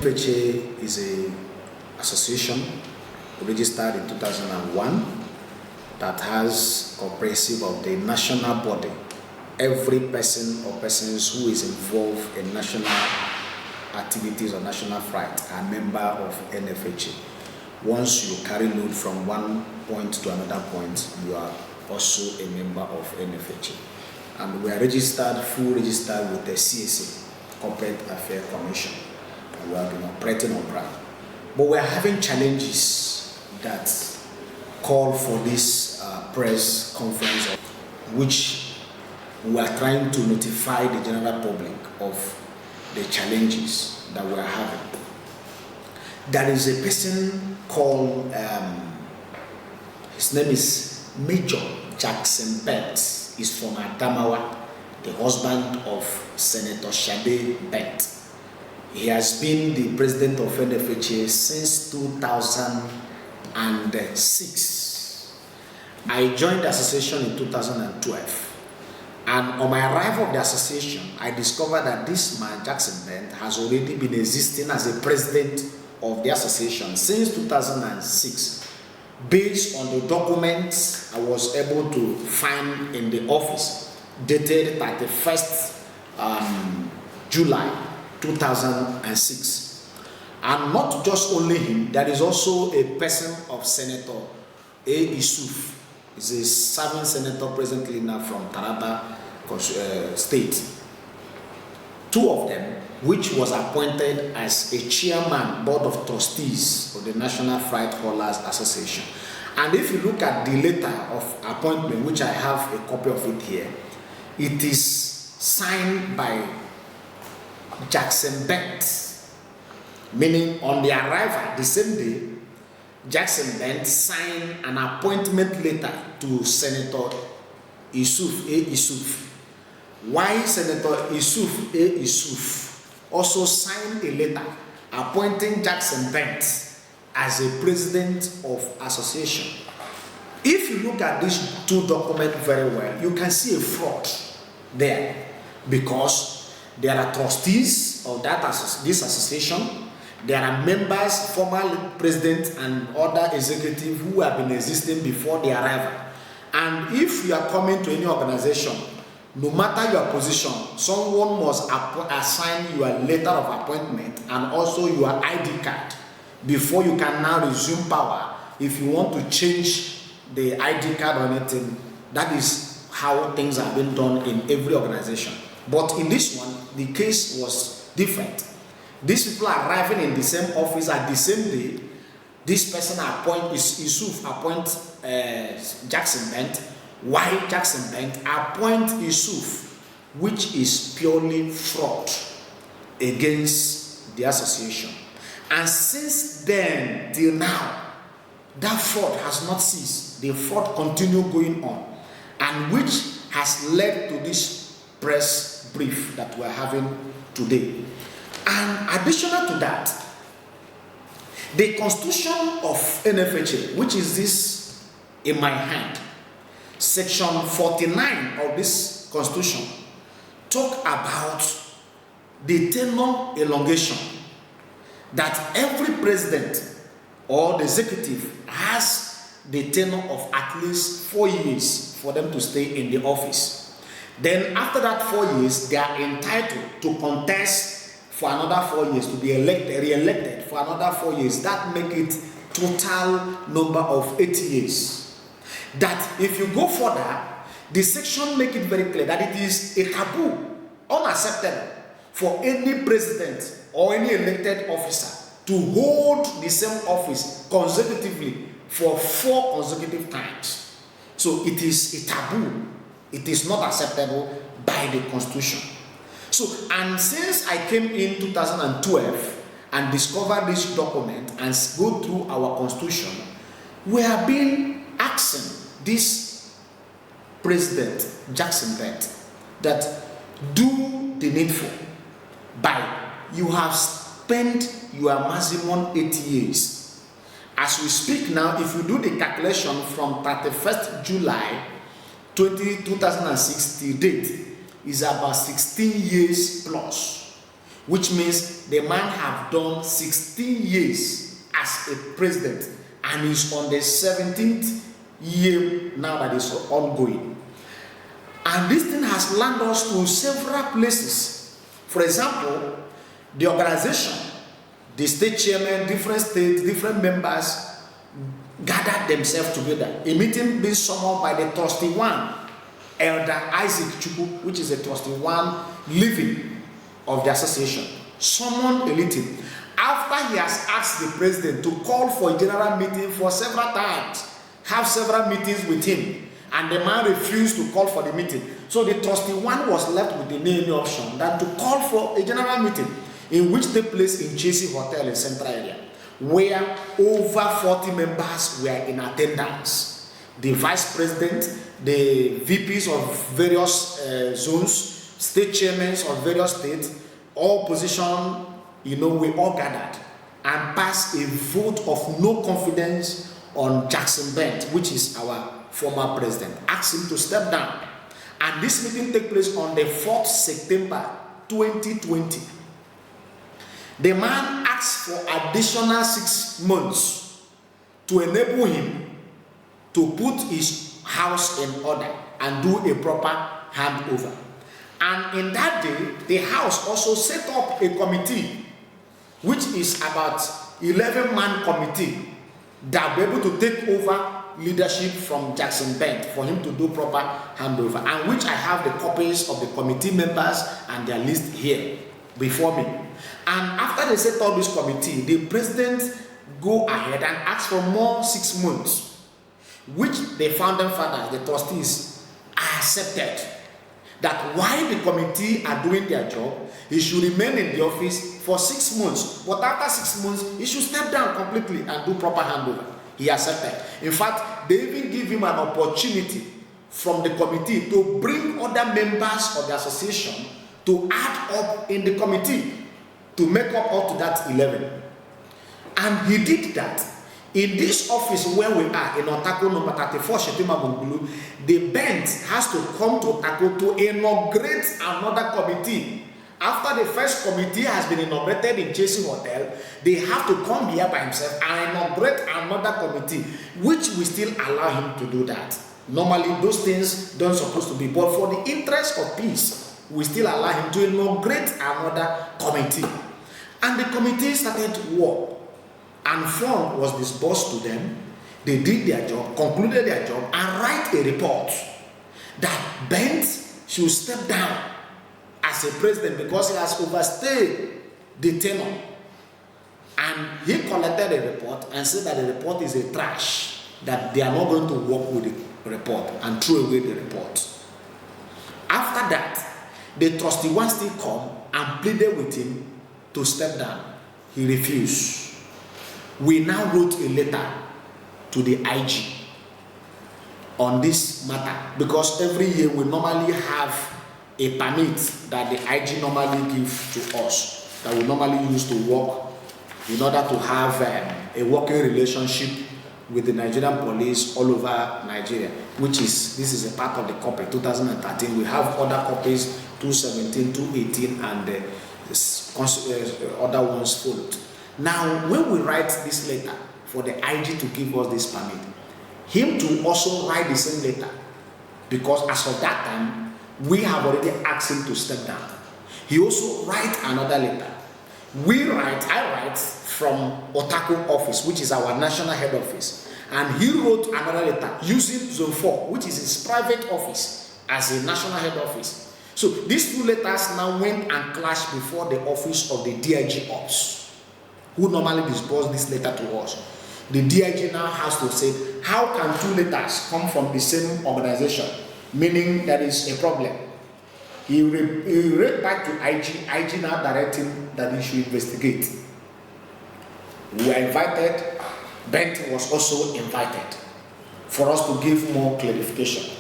NFHA is an association registered in 2001 that has comprehensive of the national body. Every person or persons who is involved in national activities or national flight are member of NFHA. Once you carry load from one point to another point, you are also a member of NFHA. And we are registered, full registered with the CSA, Corporate Affairs Commission. And we have been operating on ground. But we are having challenges that call for this press conference, which we are trying to notify the general public of the challenges that we are having. There is a person called, his name is Major Jackson Bent. He's from Adamawa, the husband of Senator Shade Bent. He has been the president of NFHA since 2006. I joined the association in 2012. And on my arrival of the association, I discovered that this man, Jackson Bent, has already been existing as a president of the association since 2006. Based on the documents I was able to find in the office, dated 31st July 2006. And not just only him, there is also a person of Senator A. Isuf. He's a serving senator presently now from Taraba State. Two of them, which was appointed as a chairman, board of trustees of the National Flight Haulers Association. And if you look at the letter of appointment, which I have a copy of it here, it is signed by Jackson Bent, meaning on the arrival, the same day, Jackson Bent signed an appointment letter to Senator Isuf A. Isuf. Why Senator Isuf A. Isuf also signed a letter appointing Jackson Bent as a president of association. If you look at these two documents very well, you can see a fraud there, because there are trustees of this association. There are members, former president and other executives who have been existing before the arrival. And if you are coming to any organization, no matter your position, someone must assign you a letter of appointment and also your ID card before you can now resume power. If you want to change the ID card or anything, that is how things have been done in every organization. But in this one, the case was different. These people are arriving in the same office at the same day. This person Isuf appoint Jackson Bent, while Jackson Bent appoint Isuf, which is purely fraud against the association. And since then till now, that fraud has not ceased. The fraud continue going on, and which has led to this press brief that we're having today. And additional to that, the constitution of NFHA, which is this in my hand, section 49 of this constitution, talk about the tenure elongation, that every president or the executive has the tenure of at least 4 years for them to stay in the office. Then after that 4 years, they are entitled to contest for another 4 years, to be re-elected for another 4 years. That make it total number of 80 years. That if you go further, the section make it very clear that it is a taboo, unacceptable for any president or any elected officer to hold the same office consecutively for 4 consecutive times. So it is a taboo. It is not acceptable by the constitution. So, and since I came in 2012 and discovered this document and go through our constitution, we have been asking this president, Jackson Bent, that do the needful. By you have spent your maximum 80 years. As we speak now, if you do the calculation from 31st July 2006 till date, is about 16 years plus. which means the man have done 16 years as a president and is on the 17th year now that is ongoing. And this thing has landed us to several places. For example, the organization, the state chairman, different states, different members gathered themselves together. A meeting being summoned by the trustee one, Elder Isaac Chukwu, which is a trustee one living of the association, summoned a meeting. After he has asked the president to call for a general meeting for several times, have several meetings with him, and the man refused to call for the meeting. So the trustee one was left with the only option than to call for a general meeting, in which took place in JC Hotel in Central Area, where over 40 members were in attendance. The vice president, the VPs of various zones, state chairmen of various states, all position, we all gathered and passed a vote of no confidence on Jackson Bent, which is our former president. Asked him to step down. And this meeting took place on the 4th September 2020. The man asked for additional 6 months to enable him to put his house in order and do a proper handover. And in that day, the house also set up a committee, which is about 11-man committee that will be able to take over leadership from Jackson Bent for him to do proper handover, and which I have the copies of the committee members and their list here before me. And after they set up this committee, the president go ahead and ask for more 6 months, which the founding fathers, the trustees, accepted. That while the committee are doing their job, he should remain in the office for 6 months. But after 6 months, he should step down completely and do proper handover. He accepted. In fact, they even give him an opportunity from the committee to bring other members of the association to add up in the committee to make up to that 11. And he did that. In this office where we are, in Otako number 34, Shetima Mungulu, the Bent has to come to Otako to inaugurate another committee. After the first committee has been inaugurated in JC Hotel, they have to come here by himself and inaugurate another committee, which we still allow him to do that. Normally, those things don't supposed to be, but for the interest of peace, we still allow him to inaugurate another committee. And the committee started work. And fund was disbursed to them. They did their job, concluded their job, and write a report that Bent should step down as a president because he has overstayed the tenure. And he collected a report and said that the report is a trash, that they are not going to work with the report, and threw away the report. After that, the trustee one still come and pleaded with him to step down. He refused. We now wrote a letter to the IG on this matter, because every year we normally have a permit that the IG normally gives to us, that we normally use to work in order to have a working relationship with the Nigerian police all over Nigeria, this is a part of the copy 2013. We have other copies 2017, 2018, and other ones followed. Now, when we write this letter for the IG to give us this permit, him to also write the same letter, because as of that time, we have already asked him to step down. He also write another letter. I write from Otako office, which is our national head office, and he wrote another letter using Zone 4, which is his private office, as a national head office. So these two letters now went and clashed before the office of the DIG Ops, who normally disperse this letter to us. The DIG now has to say, how can two letters come from the same organization? Meaning there is a problem. He read back to IG. IG now directed him that he should investigate. We were invited. Bent was also invited for us to give more clarification.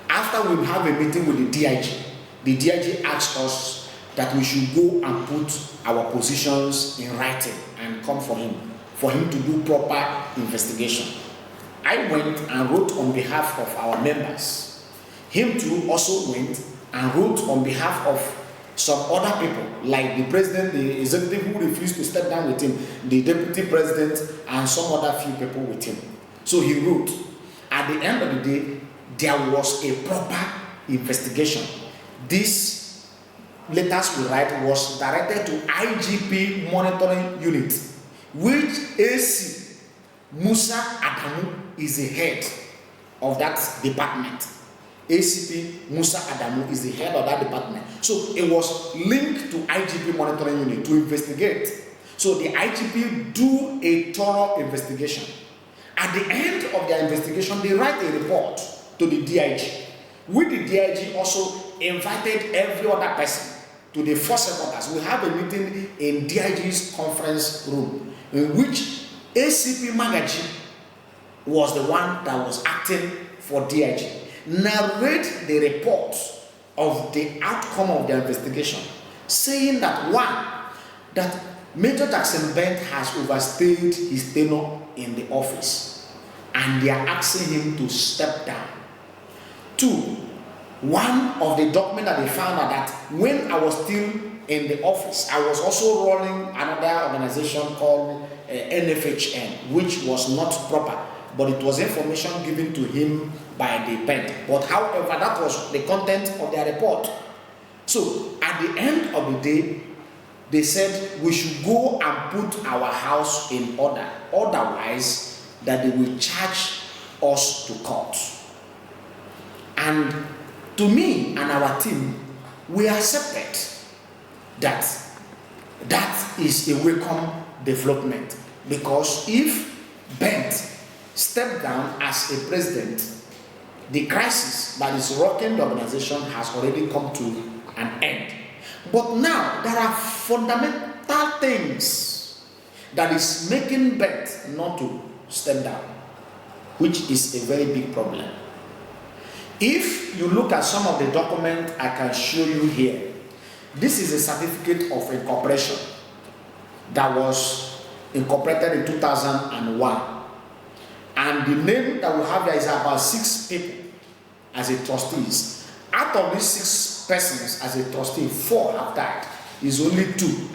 After we have a meeting with the DIG asked us that we should go and put our positions in writing and come for him to do proper investigation. I went and wrote on behalf of our members. Him too also went and wrote on behalf of some other people, like the president, the executive who refused to step down with him, the deputy president, and some other few people with him. So he wrote, at the end of the day, there was a proper investigation. This letters we write was directed to IGP Monitoring Unit, which AC Musa Adamu is the head of that department. ACP Musa Adamu is the head of that department. So it was linked to IGP Monitoring Unit to investigate. So the IGP do a thorough investigation. At the end of their investigation, they write a report to the DIG. With the DIG also invited every other person to the first headquarters. We have a meeting in DIG's conference room in which ACP Magaji was the one that was acting for DIG. Narrate the report of the outcome of the investigation, saying that one, that Major Jackson Bent has overstayed his tenure in the office and they are asking him to step down. Two, one of the documents that they found out that when I was still in the office, I was also running another organization called NFHA, which was not proper, but it was information given to him by the pen. But however, that was the content of their report. So at the end of the day, they said we should go and put our house in order. Otherwise, that they will charge us to court. And to me and our team, we accepted that that is a welcome development. Because if Bent stepped down as a president, the crisis that is rocking the organization has already come to an end. But now there are fundamental things that is making Bent not to step down, which is a very big problem. If you look at some of the documents I can show you here, this is a certificate of incorporation that was incorporated in 2001. And the name that we have here is about 6 people as a trustees. Out of these 6 persons as a trustee, 4 have died. It's only 2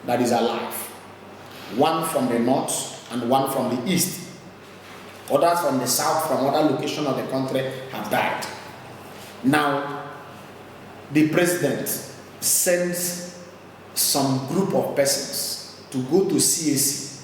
that is alive. 1 from the north and 1 from the east. Others from the south, from other locations of the country, have died. Now, the president sends some group of persons to go to CAC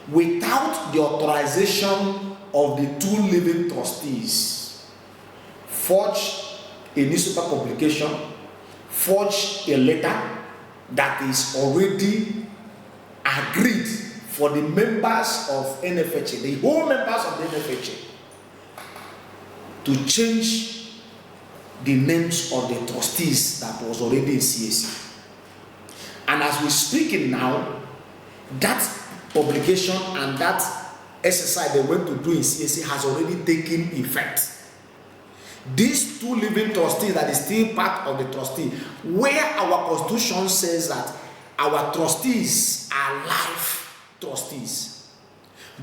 without the authorization of the 2 living trustees, forge a newspaper publication, forge a letter that is already agreed for the members of NFHA, the whole members of the NFHA, to change the names of the trustees that was already in CAC. And as we're speaking now, that publication and that exercise they went to do in CAC has already taken effect. These 2 living trustees that is still part of the trustee, where our constitution says that our trustees are life trustees,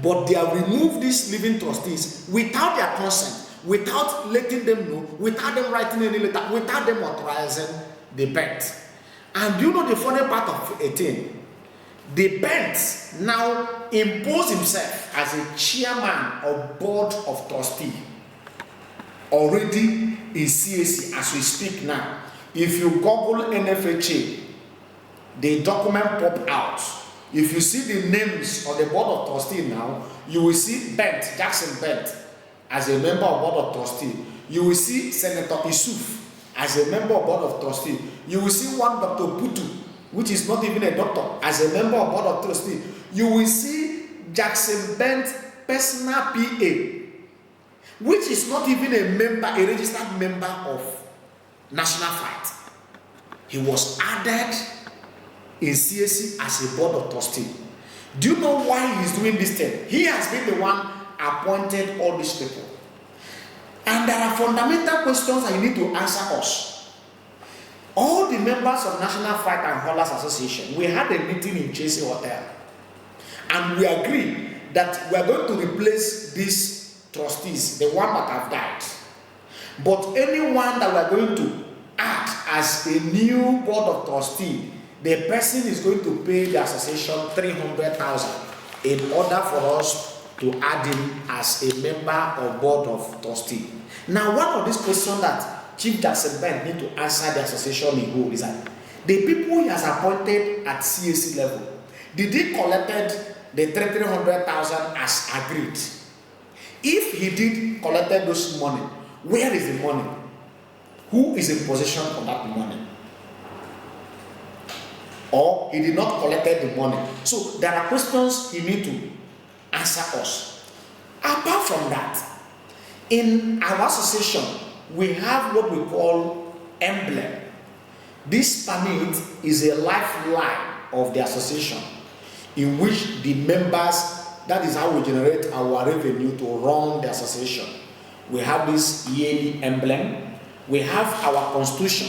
but they have removed these living trustees without their consent, without letting them know, without them writing any letter, without them authorizing the Bent. And do you know the funny part of a thing? The Bent now imposed himself as a chairman of board of trustee already in CAC as we speak now. If you Google NFHA, the document pop out. If you see the names of the board of trustee now, you will see Bent, Jackson Bent, as a member of board of trustee. You will see Senator Isuf as a member of board of trustee. You will see one Dr. Putu, which is not even a doctor, as a member of board of trustee. You will see Jackson Bent personal PA, which is not even a member, a registered member of National Fight. He was added in CAC as a board of trustee. Do you know why he's doing this thing? He has been the one appointed all these people. And there are fundamental questions that you need to answer us. All the members of National Fight and Haulers Association, we had a meeting in Chelsea Hotel. And we agreed that we are going to replace these trustees, the one that have died. But anyone that we are going to act as a new board of trustee, the person is going to pay the association 300,000 in order for us to add him as a member of board of trustee. Now, one of these questions that Chief Justice Ben need to answer the association in whole is that the people he has appointed at CAC level, did he collected the 300,000 as agreed? If he did collected those money, where is the money? Who is in possession of that money? Or he did not collected the money. So there are questions you need to answer us. Apart from that, in our association, we have what we call emblem. This permit is a lifeline of the association in which the members, that is how we generate our revenue to run the association. We have this yearly emblem. We have our constitution,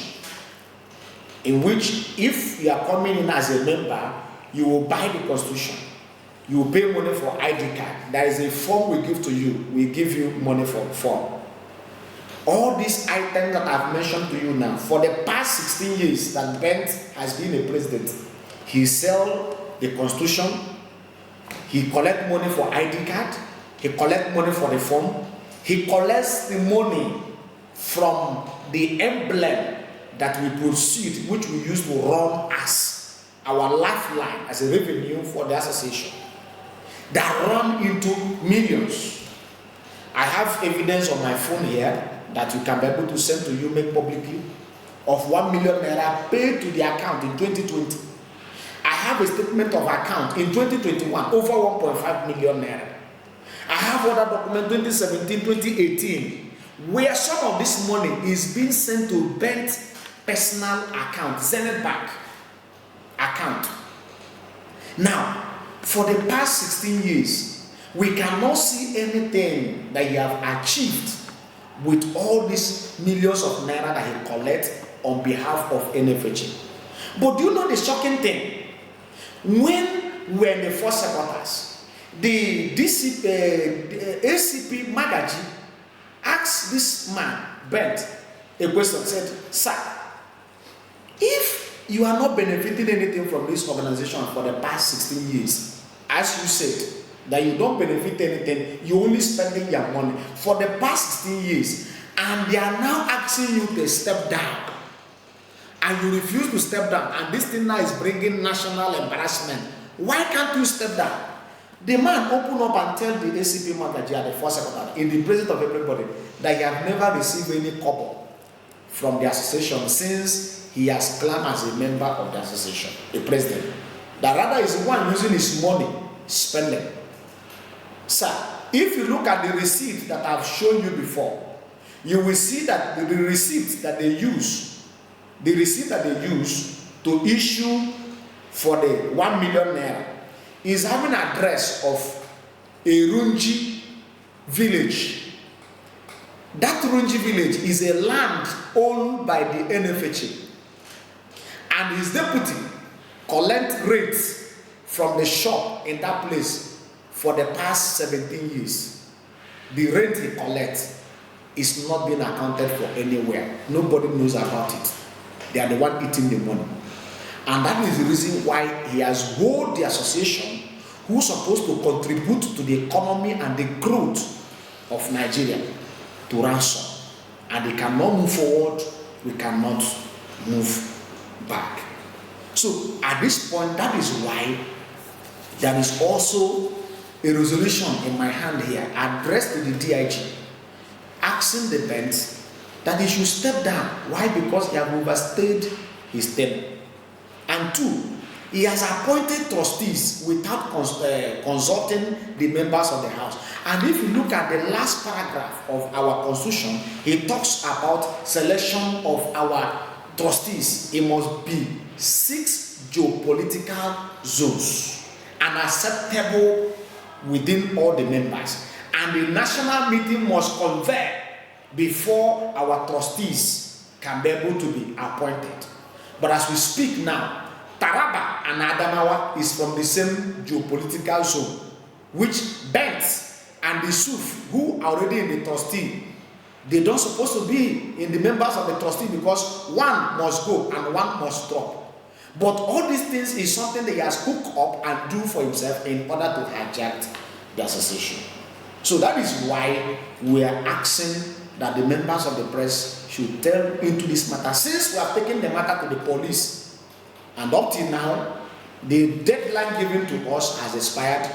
in which if you are coming in as a member, you will buy the constitution. You will pay money for ID card. There is a form we give to you. We give you money for the form. All these items that I've mentioned to you now, for the past 16 years that Bent has been a president, he sells the constitution, he collects money for ID card, he collects money for the form, he collects the money from the emblem that we proceed, which we use to run as our lifeline, as a revenue for the association, that run into millions. I have evidence on my phone here that you can be able to send to you, make publicly, of 1 million naira paid to the account in 2020. I have a statement of account in 2021, over 1.5 million naira. I have other document 2017, 2018, where some of this money is being sent to Bent's personal account, Zenith Bank account. Now, for the past 16 years, we cannot see anything that you have achieved with all these millions of naira that he collects on behalf of NFHA. But do you know the shocking thing? When we were in the first headquarters, the ACP Magaji asked this man, Bent, a question, said, "Sir, if you are not benefiting anything from this organization for the past 16 years, as you said, that you don't benefit anything, you're only spending your money for the past 16 years, and they are now asking you to step down, and you refuse to step down, and this thing now is bringing national embarrassment. Why can't you step down?" The man opened up and tell the ACP Magaji at the first secretary, in the presence of everybody, that he had never received any kobo from the association since he has claimed as a member of the association, the president. That rather is the one using his money, spending. Sir, if you look at the receipt that I've shown you before, you will see that the receipt that they use to issue for the 1 million naira is having an address of a Runji village. That Runji village is a land owned by the NFHA, and his deputy collect rates from the shop in that place for the past 17 years. The rent he collects is not being accounted for anywhere. Nobody knows about it. They are the one eating the money. And that is the reason why he has hold the association who's supposed to contribute to the economy and the growth of Nigeria to ransom. And they cannot move forward, we cannot move back. So at this point, that is why there is also a resolution in my hand here addressed to the DIG, asking the Bent that he should step down. Why? Because he has overstayed his term. And two, he has appointed trustees without consulting the members of the House. And if you look at the last paragraph of our constitution, it talks about selection of our trustees. It must be 6 geopolitical zones and acceptable within all the members. And the national meeting must convene before our trustees can be able to be appointed. But as we speak now, Taraba and Adamawa is from the same geopolitical zone, which Bent and the SUF, who are already in the trustee, They don't supposed to be in the members of the trustee because one must go and one must drop. But all these things is something that he has cooked up and do for himself in order to hijack the association. So that is why we are asking that the members of the press should delve into this matter. Since we have taken the matter to the police, and up till now, the deadline given to us has expired,